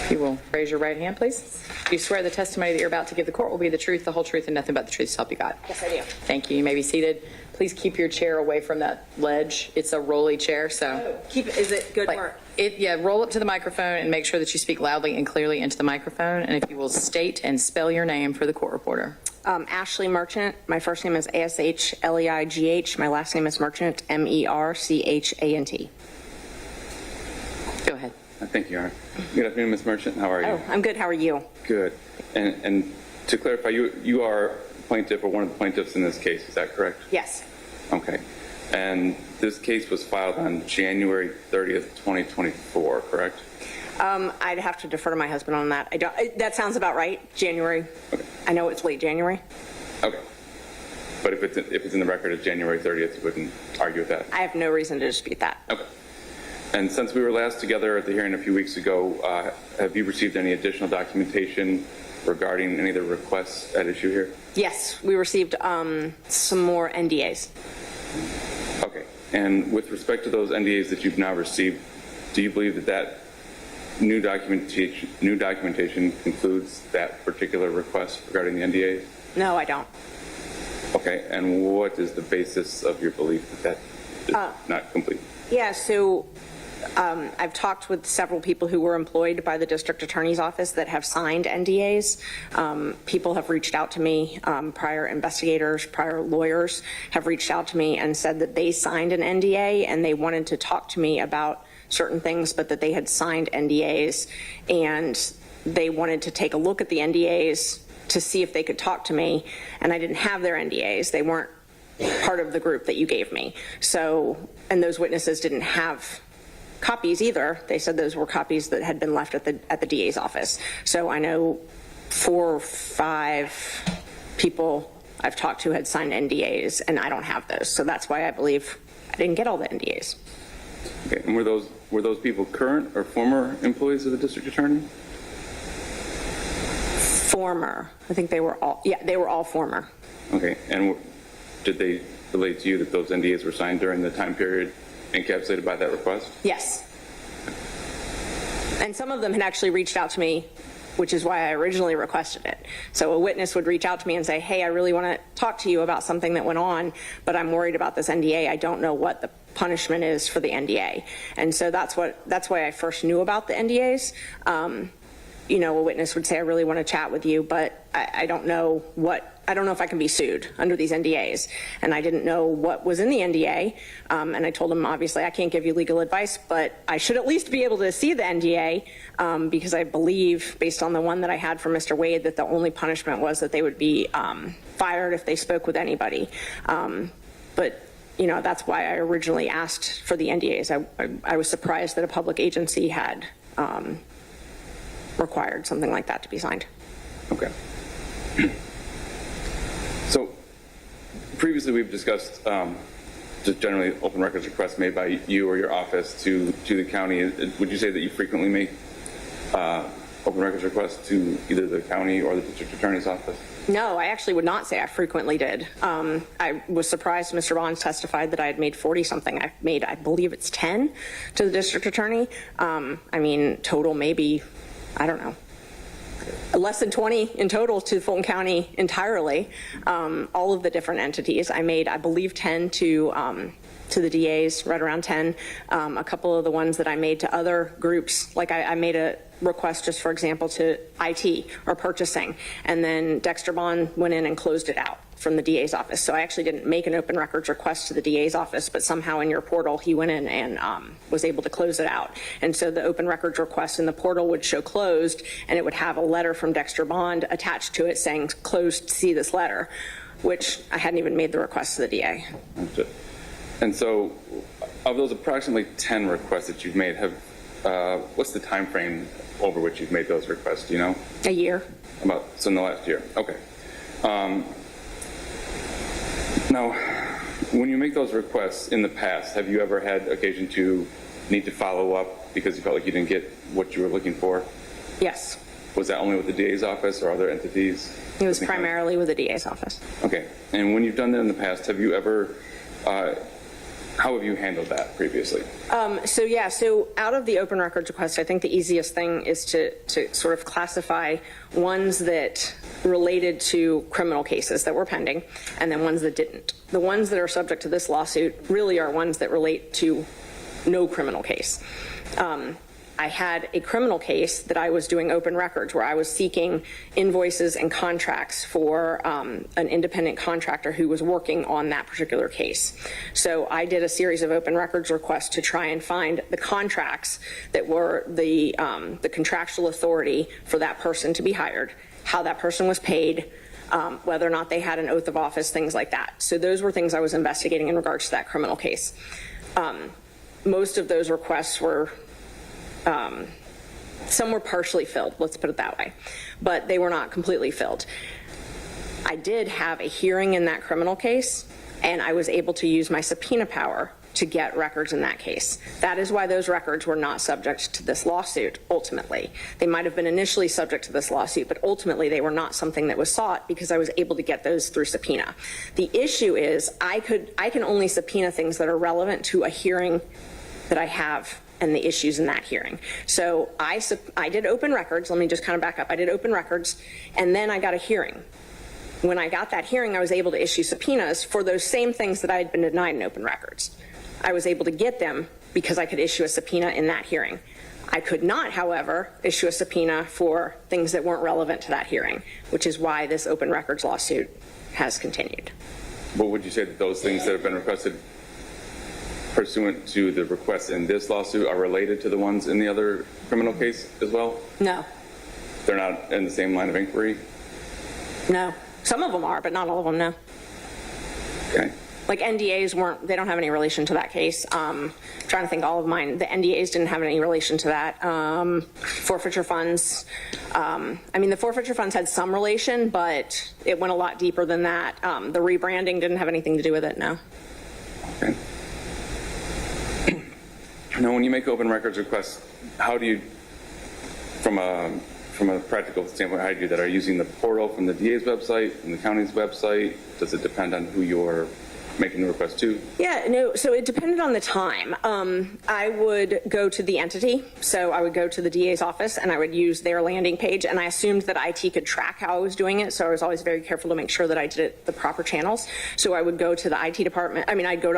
You will raise your right hand, please. Do you swear the testimony that you're about to give the court will be the truth, the whole truth, and nothing but the truth, so help you God? Yes, I do. Thank you. You may be seated. Please keep your chair away from that ledge. It's a rolly chair, so. Is it good work? Yeah, roll up to the microphone and make sure that you speak loudly and clearly into the microphone. And if you will state and spell your name for the court reporter. Ashley Merchant. My first name is A-S-H-L-E-I-G-H. My last name is Merchant, M-E-R-C-H-A-N-T. Go ahead. Thank you, Your Honor. Good afternoon, Ms. Merchant. How are you? Oh, I'm good. How are you? Good. And to clarify, you are plaintiff or one of the plaintiffs in this case, is that correct? Yes. Okay. And this case was filed on January 30th, 2024, correct? I'd have to defer to my husband on that. That sounds about right. January. Okay. I know it's late January. Okay. But if it's in the record as January 30th, you wouldn't argue with that? I have no reason to dispute that. Okay. And since we were last together at the hearing a few weeks ago, have you received any additional documentation regarding any of the requests at issue here? Yes, we received some more NDAs. Okay. And with respect to those NDAs that you've now received, do you believe that new documentation includes that particular request regarding the NDAs? No, I don't. Okay. And what is the basis of your belief that is not complete? Yeah, so I've talked with several people who were employed by the district attorney's office that have signed NDAs. People have reached out to me, prior investigators, prior lawyers have reached out to me and said that they signed an NDA and they wanted to talk to me about certain things, but that they had signed NDAs and they wanted to take a look at the NDAs to see if they could talk to me, and I didn't have their NDAs. They weren't part of the group that you gave me. So, and those witnesses didn't have copies either. They said those were copies that had been left at the DA's office. So I know 4 or 5 people I've talked to had signed NDAs, and I don't have those. So that's why I believe I didn't get all the NDAs. Okay. And were those people current or former employees of the district attorney? Former. I think they were all, yeah, they were all former. Okay. And did they relate to you that those NDAs were signed during the time period encapsulated by that request? Yes. And some of them had actually reached out to me, which is why I originally requested it. So a witness would reach out to me and say, hey, I really want to talk to you about something that went on, but I'm worried about this NDA. I don't know what the punishment is for the NDA. And so that's why I first knew about the NDAs. You know, a witness would say, I really want to chat with you, but I don't know if I can be sued under these NDAs. And I didn't know what was in the NDA. And I told him, obviously, I can't give you legal advice, but I should at least be able to see the NDA because I believe, based on the one that I had from Mr. Wade, that the only punishment was that they would be fired if they spoke with anybody. But you know, that's why I originally asked for the NDAs. I was surprised that a public agency had required something like that to be signed. Okay. So previously we've discussed just generally open records requests made by you or your office to the county. Would you say that you frequently make open records requests to either the county or the district attorney's office? No, I actually would not say I frequently did. I was surprised Mr. Bonds testified that I had made 40-something. I've made, I believe it's 10 to the district attorney. I mean, total maybe, I don't know, less than 20 in total to Fulton County entirely. All of the different entities. I made, I believe, 10 to the DAs, right around 10. A couple of the ones that I made to other groups, like I made a request just, for example, to IT or purchasing, and then Dexter Bond went in and closed it out from the DA's office. So I actually didn't make an open records request to the DA's office, but somehow in your portal he went in and was able to close it out. And so the open records request in the portal would show closed, and it would have a letter from Dexter Bond attached to it saying closed, see this letter, which I hadn't even made the request to the DA. And so of those approximately 10 requests that you've made, what's the time frame over which you've made those requests, do you know? A year. So in the last year, okay. Now, when you make those requests in the past, have you ever had occasion to need to follow up because you felt like you didn't get what you were looking for? Yes. Was that only with the DA's office or other entities? It was primarily with the DA's office. Okay. And when you've done that in the past, have you ever how have you handled that previously? So out of the open records request, I think the easiest thing is to sort of classify ones that related to criminal cases that were pending, and then ones that didn't. The ones that are subject to this lawsuit really are ones that relate to no criminal case. I had a criminal case that I was doing open records where I was seeking invoices and contracts for an independent contractor who was working on that particular case. So I did a series of open records requests to try and find the contracts that were the contractual authority for that person to be hired, how that person was paid, whether or not they had an oath of office, things like that. So those were things I was investigating in regards to that criminal case. Most of those requests were some were partially filled, let's put it that way, but they were not completely filled. I did have a hearing in that criminal case, and I was able to use my subpoena power to get records in that case. That is why those records were not subject to this lawsuit, ultimately. They might have been initially subject to this lawsuit, but ultimately they were not something that was sought because I was able to get those through subpoena. The issue is I can only subpoena things that are relevant to a hearing that I have and the issues in that hearing. So I did open records. Let me just kind of back up. I did open records, and then I got a hearing. When I got that hearing, I was able to issue subpoenas for those same things that I had been denied in open records. I was able to get them because I could issue a subpoena in that hearing. I could not, however, issue a subpoena for things that weren't relevant to that hearing, which is why this open records lawsuit has continued. What would you say that those things that have been requested pursuant to the requests in this lawsuit are related to the ones in the other criminal case as well? No. They're not in the same line of inquiry? No. Some of them are, but not all of them, no. Okay. Like NDAs they don't have any relation to that case. Trying to think all of mine. The NDAs didn't have any relation to that. Forfeiture funds. I mean, the forfeiture funds had some relation, but it went a lot deeper than that. The rebranding didn't have anything to do with it, no. Okay. Now, when you make open records requests, how do you, from a practical standpoint, how do you do that? Are you using the portal from the DA's website, from the county's website? Does it depend on who you're making the request to? Yeah, no, so it depended on the time. I would go to the entity, so I would go to the DA's office and I would use their landing page, and I assumed that IT could track how I was doing it, so I was always very careful to make sure that I did it the proper channels. So I would go to the IT department, I'd go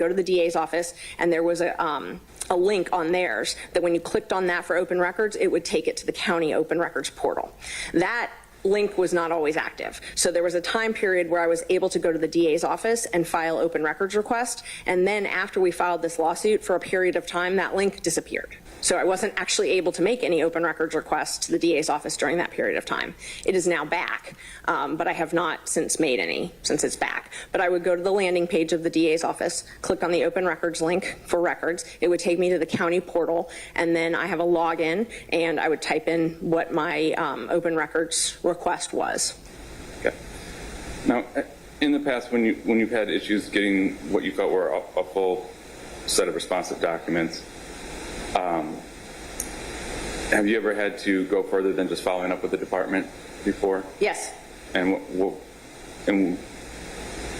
to the DA's office, and there was a link on theirs that when you clicked on that for open records, it would take it to the county open records portal. That link was not always active. So there was a time period where I was able to go to the DA's office and file open records request. And then after we filed this lawsuit, for a period of time, that link disappeared. So I wasn't actually able to make any open records requests to the DA's office during that period of time. It is now back, but I have not since made any since it's back. But I would go to the landing page of the DA's office, click on the open records link for records. It would take me to the county portal, and then I have a login, and I would type in what my open records request was. Okay. Now, in the past, when you've had issues getting what you felt were a full set of responsive documents, have you ever had to go further than just following up with the department before? Yes. And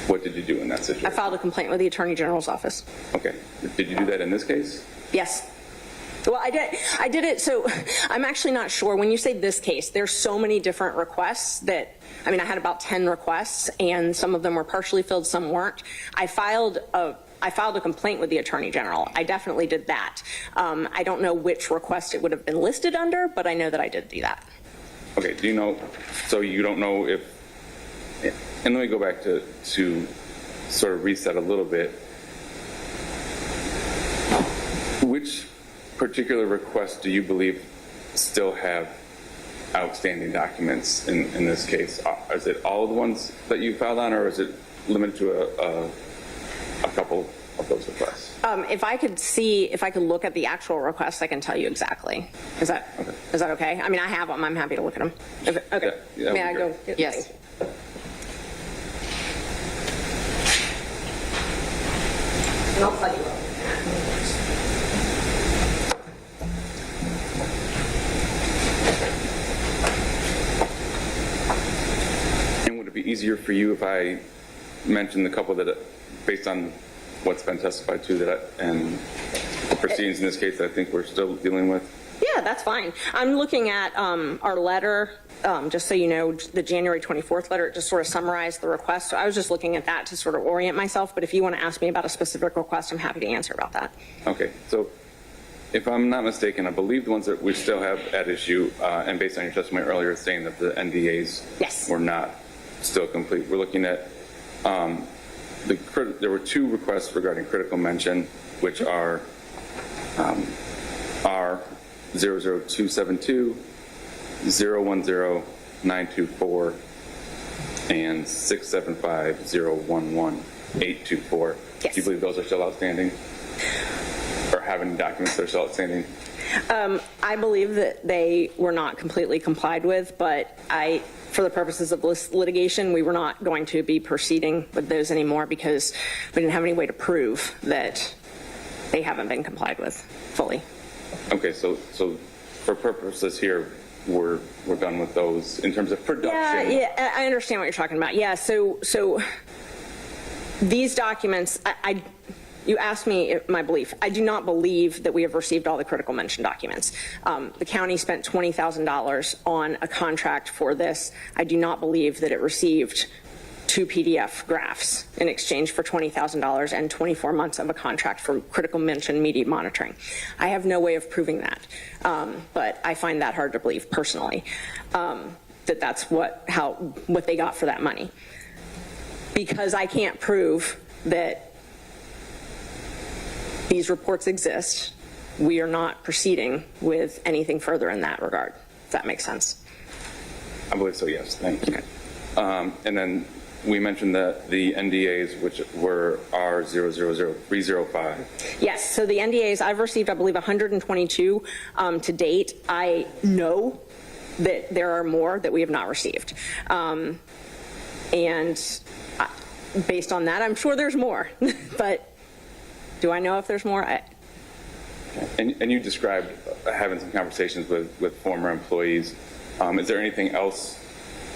what did you do in that situation? I filed a complaint with the Attorney General's office. Okay. Did you do that in this case? Yes. Well, I did it, so I'm actually not sure. When you say this case, there's so many different requests that, I had about 10 requests, and some of them were partially filled, some weren't. I filed a complaint with the Attorney General. I definitely did that. I don't know which request it would have been listed under, but I know that I did do that. Okay, do you know, so you don't know if, and let me go back to sort of reset a little bit. Which particular requests do you believe still have outstanding documents in this case? Is it all of the ones that you filed on, or is it limited to a couple of those requests? If I could look at the actual requests, I can tell you exactly. Is that okay? I have them. I'm happy to look at them. Okay. Yeah, May I go? Yes. And I'll tell you. And would it be easier for you if I mentioned the couple that, based on what's been testified to and the proceedings in this case that I think we're still dealing with? Yeah, that's fine. I'm looking at our letter, just so you know, the January 24th letter. It just sort of summarized the request. So I was just looking at that to sort of orient myself. But if you want to ask me about a specific request, I'm happy to answer about that. Okay, so if I'm not mistaken, I believe the ones that we still have at issue, and based on your testimony earlier saying that the NDAs Yes. were not still complete, we're looking at there were 2 requests regarding critical mention, which are R00272, 010-924, and 675-011-824. Yes. Do you believe those are still outstanding? Or have any documents that are still outstanding? I believe that they were not completely complied with, but for the purposes of this litigation, we were not going to be proceeding with those anymore because we didn't have any way to prove that they haven't been complied with fully. Okay, so for purposes here, we're done with those in terms of production. Yeah, I understand what you're talking about. Yeah, so these documents, you asked me my belief. I do not believe that we have received all the critical mention documents. The county spent $20,000 on a contract for this. I do not believe that it received 2 PDF graphs in exchange for $20,000 and 24 months of a contract for critical mention media monitoring. I have no way of proving that, but I find that hard to believe personally, that that's what they got for that money. Because I can't prove that these reports exist, we are not proceeding with anything further in that regard. Does that make sense? I believe so, yes. Thank you. Okay. And then we mentioned that the NDAs, which were R000305. Yes, so the NDAs, I've received, I believe, 122 to date. I know that there are more that we have not received. And based on that, I'm sure there's more. But do I know if there's more? And you described having some conversations with former employees. Is there anything else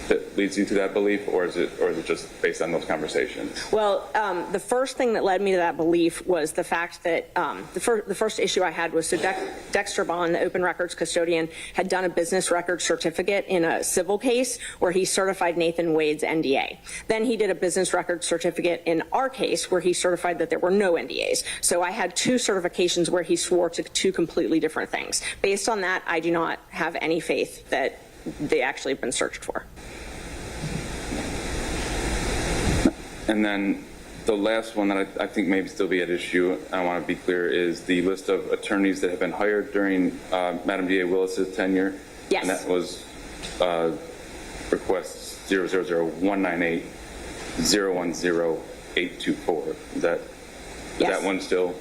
that leads you to that belief, or is it just based on those conversations? Well, the first thing that led me to that belief was the fact that the first issue I had was so Dexter Bond, the open records custodian, had done a business record certificate in a civil case where he certified Nathan Wade's NDA. Then he did a business record certificate in our case where he certified that there were no NDAs. So I had 2 certifications where he swore to 2 completely different things. Based on that, I do not have any faith that they actually have been searched for. And then the last one that I think may still be at issue, I want to be clear, is the list of attorneys that have been hired during Madam D.A. Willis's tenure. Yes. And that was request 000198 010-824. Is that one still?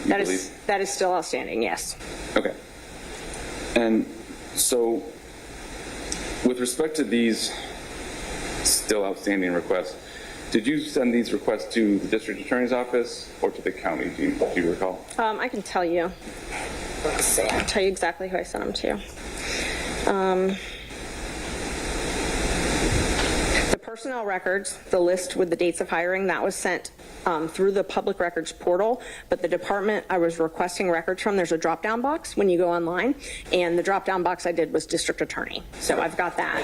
That is still outstanding, yes. Okay. And so with respect to these still outstanding requests, did you send these requests to the district attorney's office or to the county? Do you recall? I can tell you. Let's see. I can tell you exactly who I sent them to. The personnel records, the list with the dates of hiring, that was sent through the public records portal, but the department I was requesting records from, there's a drop-down box when you go online, and the drop-down box I did was district attorney. So I've got that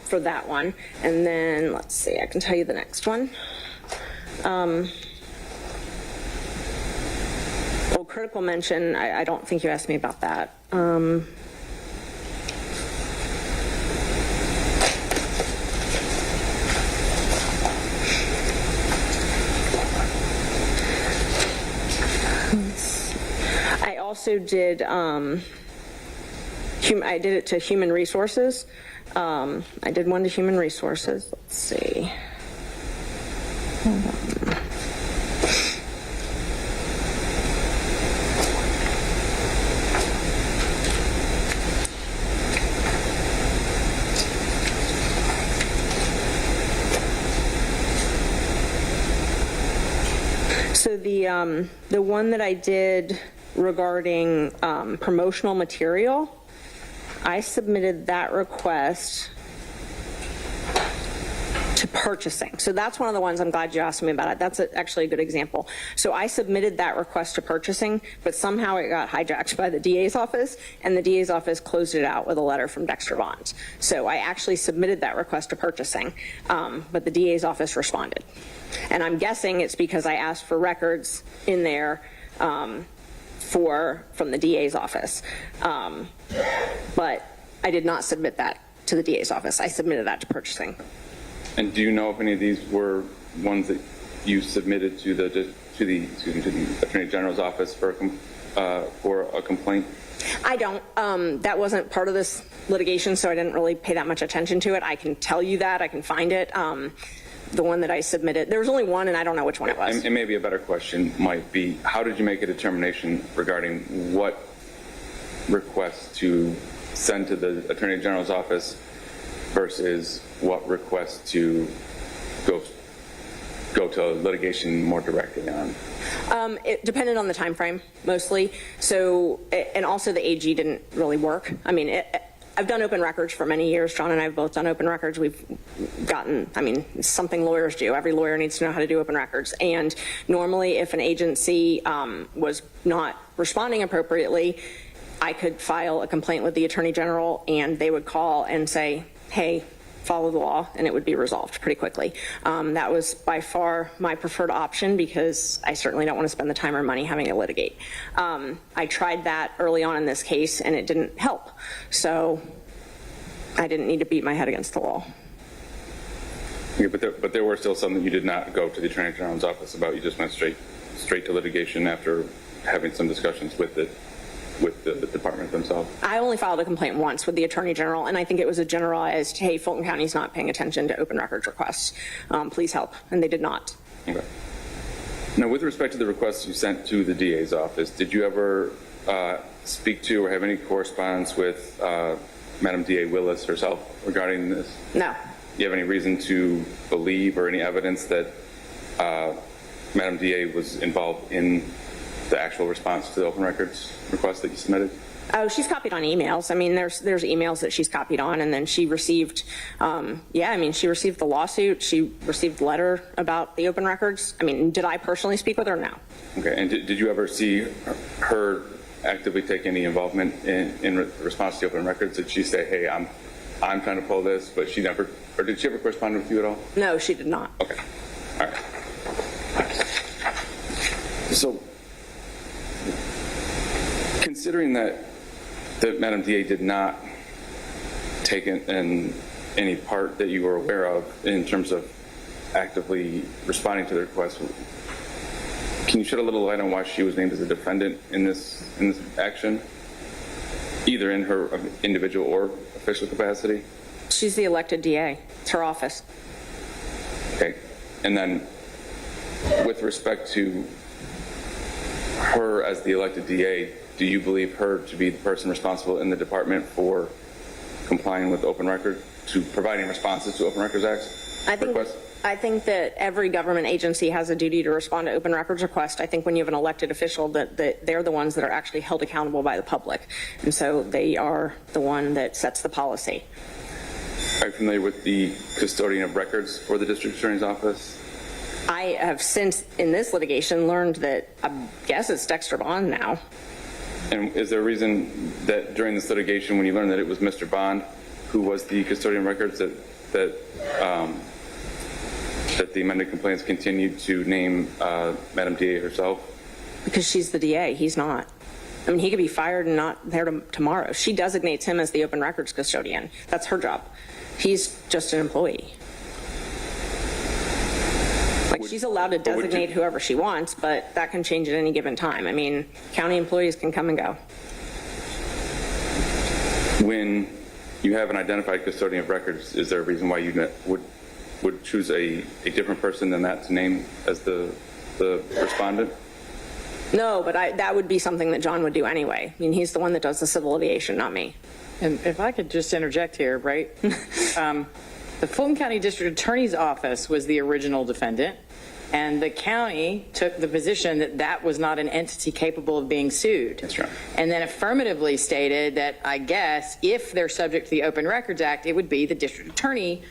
for that one. And then, let's see, I can tell you the next one. Well, critical mention, I don't think you asked me about that. I also did, I did it to human resources. I did one to human resources. Let's see. Hold on. So the one that I did regarding promotional material, I submitted that request to purchasing. So that's one of the ones I'm glad you asked me about it. That's actually a good example. So I submitted that request to purchasing, but somehow it got hijacked by the DA's office, and the DA's office closed it out with a letter from Dexter Bonds. So I actually submitted that request to purchasing, but the DA's office responded. And I'm guessing it's because I asked for records in there from the DA's office. But I did not submit that to the DA's office. I submitted that to purchasing. And do you know if any of these were ones that you submitted to the Attorney General's office for a complaint? I don't. That wasn't part of this litigation, so I didn't really pay that much attention to it. I can tell you that. I can find it. The one that I submitted, there was only one, and I don't know which one it was. And maybe a better question might be, how did you make a determination regarding what requests to send to the Attorney General's office versus what requests to go to litigation more directly on? It depended on the time frame, mostly. So, and also the AG didn't really work. I mean, I've done open records for many years. John and I have both done open records. We've gotten, I mean, it's something lawyers do. Every lawyer needs to know how to do open records. And normally if an agency was not responding appropriately, I could file a complaint with the Attorney General, and they would call and say, hey, follow the law, and it would be resolved pretty quickly. That was by far my preferred option, because I certainly don't want to spend the time or money having to litigate. I tried that early on in this case, and it didn't help. So I didn't need to beat my head against the wall. Yeah, but there were still some that you did not go to the Attorney General's office about. You just went straight to litigation after having some discussions with the department themselves. I only filed a complaint once with the Attorney General, and I think it was a generalized, hey, Fulton County's not paying attention to open records requests. Please help. And they did not. Okay. Now, with respect to the requests you sent to the DA's office, did you ever speak to or have any correspondence with Madam DA Willis herself regarding this? No. Do you have any reason to believe or any evidence that Madam DA was involved in the actual response to the open records request that you submitted? Oh, she's copied on emails. I mean, there's emails that she's copied on, and then she received, she received the lawsuit. She received the letter about the open records. I mean, did I personally speak with her? No. Okay, and did you ever see her actively take any involvement in response to the open records? Did she say, hey, I'm trying to pull this, but she never, or did she ever correspond with you at all? No, she did not. Okay, all right. So, considering that Madam DA did not take in any part that you were aware of in terms of actively responding to the request, can you shed a little light on why she was named as a defendant in this action, either in her individual or official capacity? She's the elected DA. It's her office. Okay, and then with respect to her as the elected DA, do you believe her to be the person responsible in the department for complying with open record, to providing responses to Open Records Act requests? I think that every government agency has a duty to respond to open records requests. I think when you have an elected official, that they're the ones that are actually held accountable by the public. And so they are the one that sets the policy. Are you familiar with the custodian of records for the district attorney's office? I have since, in this litigation, learned that I guess it's Dexter Bond now. And is there a reason that during this litigation, when you learned that it was Mr. Bond who was the custodian of records, that the amended complaints continued to name Madam DA herself? Because she's the DA. He's not. I mean, he could be fired and not there tomorrow. She designates him as the open records custodian. That's her job. He's just an employee. Like, she's allowed to designate whoever she wants, but that can change at any given time. I mean, county employees can come and go. When you have an identified custodian of records, is there a reason why you would choose a different person than that to name as the respondent? No, but that would be something that John would do anyway. I mean, he's the one that does the civil litigation, not me. And if I could just interject here, right? The Fulton County District Attorney's Office was the original defendant, and the county took the position that that was not an entity capable of being sued. That's right. And then affirmatively stated that, I guess, if they're subject to the Open Records Act, it would be the district attorney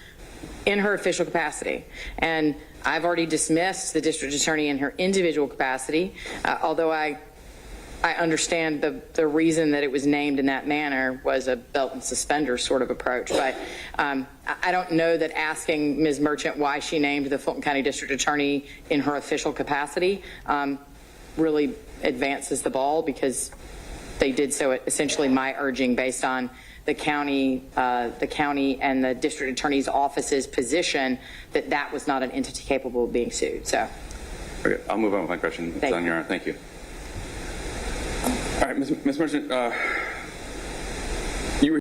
in her official capacity. And I've already dismissed the district attorney in her individual capacity, although I understand the reason that it was named in that manner was a belt and suspenders sort of approach. But I don't know that asking Ms. Merchant why she named the Fulton County District Attorney in her official capacity really advances the ball, because they did so at essentially my urging based on the county and the district attorney's office's position that that was not an entity capable of being sued. So, okay, I'll move on with my question. It's on your own. Thank you. All right, Ms. Merchant,